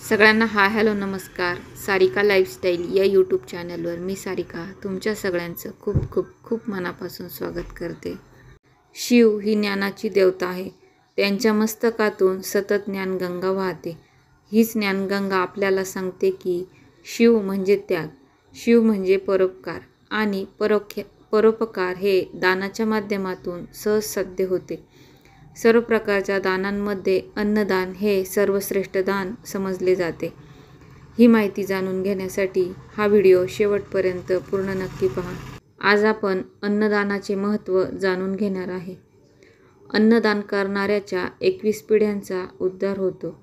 सगळ्यांना हॅलो नमस्कार. सारिका लाईफस्टाईल या यूट्यूब चॅनलवर मी सारिका तुमच्या सगळ्यांचं खूप खूप खूप मनापासून स्वागत करते. शिव ही ज्ञानाची देवता आहे. त्यांच्या मस्तकातून सतत ज्ञानगंगा वाहते. हीच ज्ञानगंगा आपल्याला सांगते की शिव म्हणजे त्याग, शिव म्हणजे परोपकार आणि परोपकार हे दानाच्या माध्यमातून सहज साध्य होते. सर्व प्रकारच्या दानांमध्ये अन्नदान हे सर्वश्रेष्ठ दान समजले जाते. ही माहिती जाणून घेण्यासाठी हा व्हिडिओ शेवटपर्यंत पूर्ण नक्की पहा. आज आपण अन्नदानाचे महत्त्व जाणून घेणार आहे. अन्नदान करणाऱ्याच्या 21 पिढ्यांचा उद्धार होतो.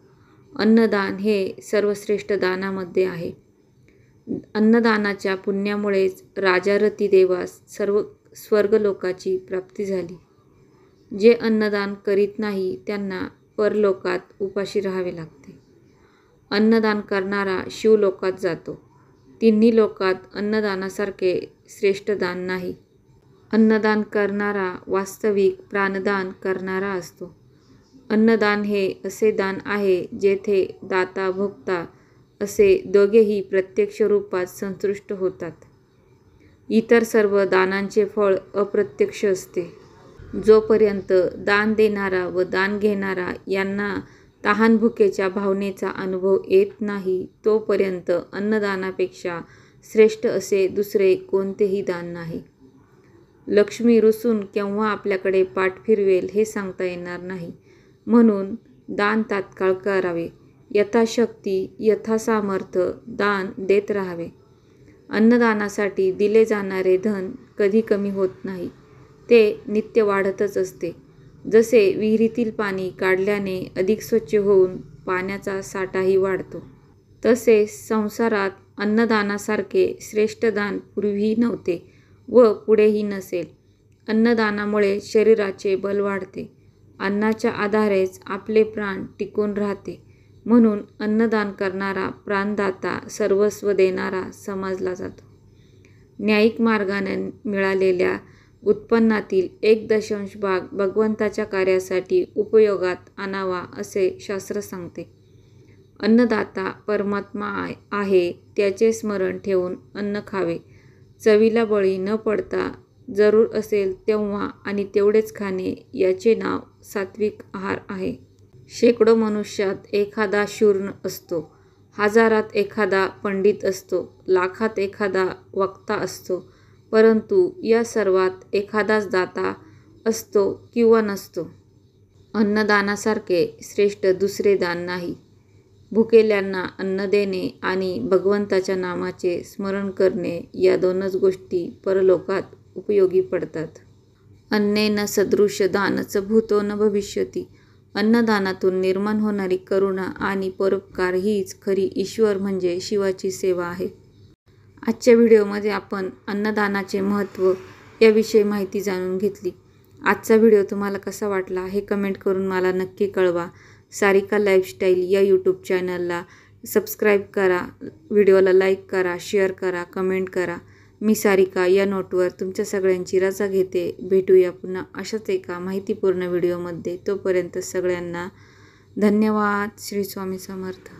अन्नदान हे सर्वश्रेष्ठ दानामध्ये आहे. अन्नदानाच्या पुण्यामुळेच राजा रतिदेवास स्वर्गलोकाची प्राप्ती झाली. जे अन्नदान करीत नाही त्यांना परलोकात उपाशी राहावे लागते. अन्नदान करणारा शिवलोकात जातो. तिन्ही लोकात अन्नदानासारखे श्रेष्ठ दान नाही. अन्नदान करणारा वास्तविक प्राणदान करणारा असतो. अन्नदान हे असे दान आहे जेथे दाता भोक्ता असे दोघेही प्रत्यक्ष रूपात संतुष्ट होतात. इतर सर्व दानांचे फळ अप्रत्यक्ष असते. जोपर्यंत दान देणारा व दान घेणारा यांना तहान-भुकेच्या भावनेचा अनुभव येत नाही तोपर्यंत अन्नदानापेक्षा श्रेष्ठ असे दुसरे कोणतेही दान नाही. लक्ष्मी रुसून केव्हा आपल्याकडे पाठ फिरवेल हे सांगता येणार नाही. म्हणून दान तात्काळ करावे. यथाशक्ती यथासामर्थ्य दान देत राहावे. अन्नदानासाठी दिले जाणारे धन कधी कमी होत नाही. ते नित्य वाढतच असते. जसे विहिरीतील पाणी काढल्याने अधिक स्वच्छ होऊन पाण्याचा साठाही वाढतो, तसे संसारात अन्नदानासारखे श्रेष्ठ दान पूर्वीही नव्हते व पुढेही नसेल. अन्नदानामुळे शरीराचे बल वाढते. अन्नाच्या आधारेच आपले प्राण टिकून राहते. म्हणून अन्नदान करणारा प्राणदाता सर्वस्व देणारा समजला जातो. न्यायिक मार्गाने मिळालेल्या उत्पन्नातील 1/2 भाग भगवंताच्या कार्यासाठी उपयोगात आणावा असे शास्त्र सांगते. अन्नदाता परमात्मा आहे त्याचे स्मरण ठेवून अन्न खावे. चवीला बळी न पडता जरूर असेल तेव्हा आणि तेवढेच खाणे याचे नाव सात्विक आहार आहे. शेकडो मनुष्यात एखादा शूर असतो. हजारात एखादा पंडित असतो. लाखात एखादा वक्ता असतो. परंतु या सर्वात एखादाच दाता असतो किंवा नसतो. अन्नदानासारखे श्रेष्ठ दुसरे दान नाही. भुकेल्यांना अन्न देणे आणि भगवंताच्या नामाचे स्मरण करणे या दोनच गोष्टी परलोकात उपयोगी पडतात. अन्नेन सदृश दानच भूतो न भविष्यति. अन्नदानातून निर्माण होणारी करुणा आणि परोपकार हीच खरी ईश्वर म्हणजे शिवाची सेवा आहे. आजच्या व्हिडिओमध्ये आपण अन्नदानाचे महत्त्व याविषयी माहिती जाणून घेतली. आजचा व्हिडिओ तुम्हाला कसा वाटला हे कमेंट करून मला नक्की कळवा. सारिका लाईफस्टाईल या यूट्यूब चॅनलला सबस्क्राईब करा, व्हिडिओला लाईक करा, शेअर करा, कमेंट करा. मी सारिका या नोटवर तुमच्या सगळ्यांची रजा घेते. भेटूया पुन्हा अशाच एका माहितीपूर्ण व्हिडिओमध्ये. तोपर्यंत सगळ्यांना धन्यवाद. श्री स्वामी समर्थ.